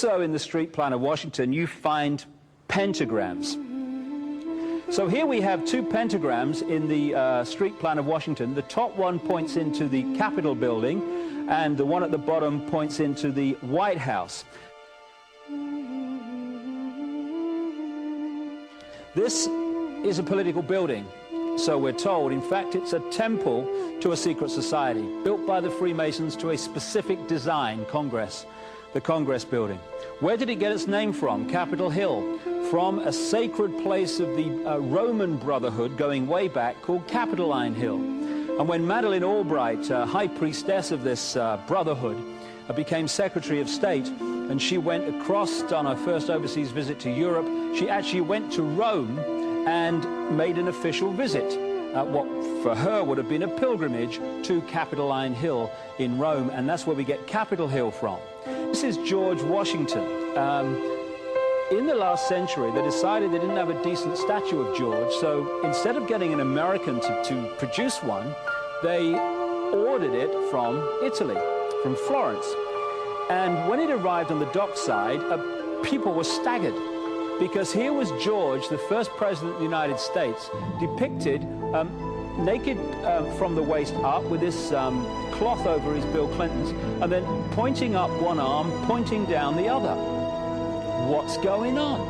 Also in the street plan of Washington, you find pentagrams. So here we have two pentagrams in the street plan of Washington. The top one points into the Capitol building, and the one at the bottom points into the White House. This is a political building, so we're told. In fact, it's a temple to a secret society, built by the Freemasons to a specific design, Congress, the Congress building. Where did it get its name from? Capitol Hill, from a sacred place of the Roman Brotherhood going way back called Capitoline Hill. And when Madeleine Albright, high priestess of this brotherhood, became Secretary of State, and she went across on her first overseas visit to Europe, she actually went to Rome and made an official visit, what for her would have been a pilgrimage to Capitoline Hill in Rome, and that's where we get Capitol Hill from. This is George Washington. In the last century, they decided they didn't have a decent statue of George, so instead of getting an American to produce one, they ordered it from Italy, from Florence. And when it arrived on the dockside, people were staggered, because here was George, the first president of the United States, depicted naked from the waist up with this cloth over his Bill Clinton's, and then pointing up one arm, pointing down the other. What's going on?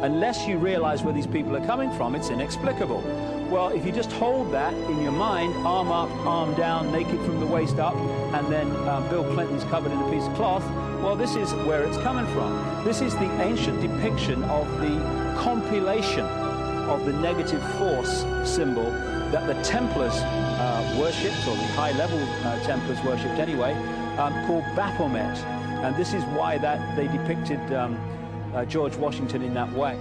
Unless you realize where these people are coming from, it's inexplicable. Well, if you just hold that in your mind, arm up, arm down, naked from the waist up, and then Bill Clinton's covered in a piece of cloth, well, this is where it's coming from. This is the ancient depiction of the compilation of the negative force symbol that the Templars worshipped, or the high-level Templars worshipped anyway, called Baphomet. And this is why that they depicted George Washington in that way.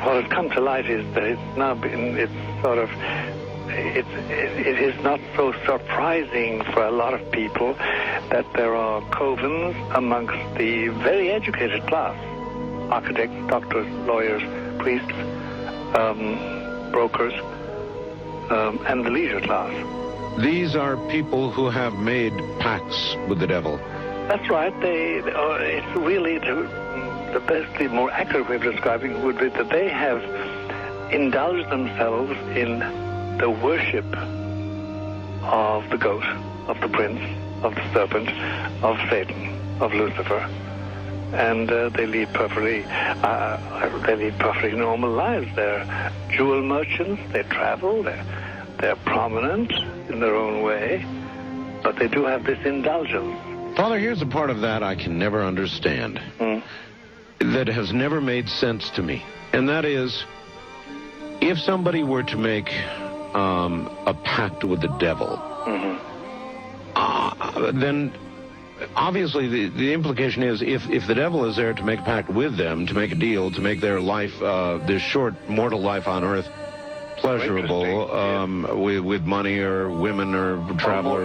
What has come to light is that it's now been, it is not so surprising for a lot of people that there are covens amongst the very educated class, architects, doctors, lawyers, priests, brokers, and the leisure class. These are people who have made pacts with the devil. That's right. It's really the best, the more accurate way of describing it would be that they have indulged themselves in the worship of the goat, of the prince, of the serpent, of Satan, of Lucifer, and they lead perfectly normal lives. They're jewel merchants. They travel. They're prominent in their own way, but they do have this indulgence. Father, here's a part of that I can never understand, that has never made sense to me, and that is, if somebody were to make a pact with the devil, then obviously the implication is if the devil is there to make a pact with them, to make a deal, to make their life, their short mortal life on earth, pleasurable, with money or women or travel, or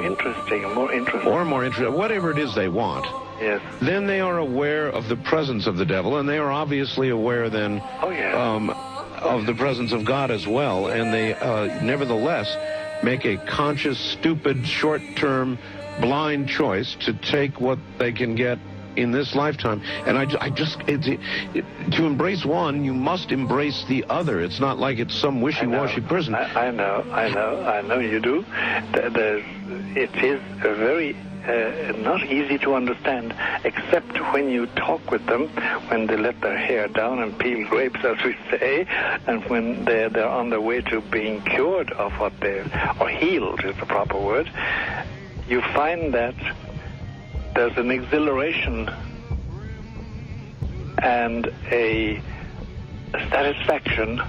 more interesting, whatever it is they want. Yes. Then they are aware of the presence of the devil, and they are obviously aware then of the presence of God as well, and they nevertheless make a conscious, stupid, short-term, blind choice to take what they can get in this lifetime. And to embrace one, you must embrace the other. It's not like it's some wishy-washy person. I know you do. It is a very not easy to understand, except when you talk with them, when they let their hair down and peel grapes, as we say, and when they're on their way to being cured of what or healed is the proper word. You find that there's an exhilaration and a satisfaction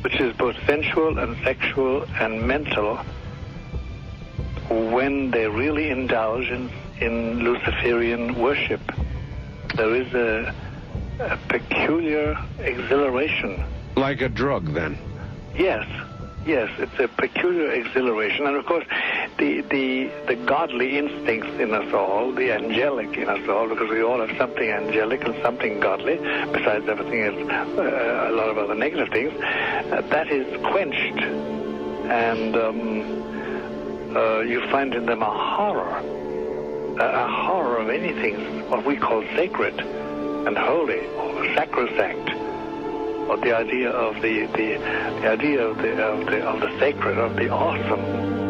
which is both sensual and sexual and mental when they really indulge in Luciferian worship. There is a peculiar exhilaration. Like a drug, then? Yes, it's a peculiar exhilaration. And of course, the godly instincts in us all, the angelic in us all, because we all have something angelic and something godly, besides everything else, a lot of other negative things, that is quenched. And you find in them a horror of anything, what we call sacred and holy, or sacrosanct, or the idea of the idea of the sacred, of the awesome.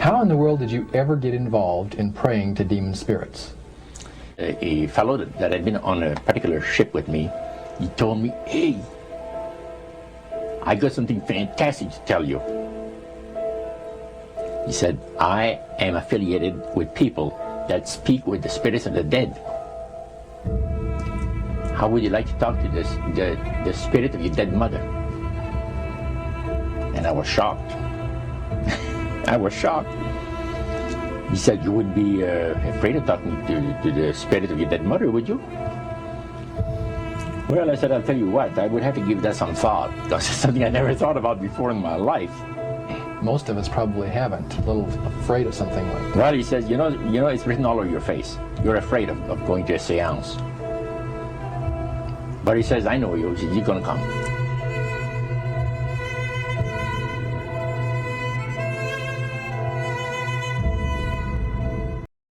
How in the world did you ever get involved in praying to demon spirits? A fellow that had been on a particular ship with me, he told me, "Hey, I got something fantastic to tell you." He said, "I am affiliated with people that speak with the spirits of the dead. How would you like to talk to the spirit of your dead mother?" And I was shocked. I was shocked. He said, "You wouldn't be afraid of talking to the spirit of your dead mother, would you?" Well, I said, "I'll tell you what, I would have to give that some thought, because it's something I never thought about before in my life." Most of us probably haven't. A little afraid of something like that. Well, he says, you know, it's written all over your face. You're afraid of going to a seance. But he says, "I know you. He says, you're going to come."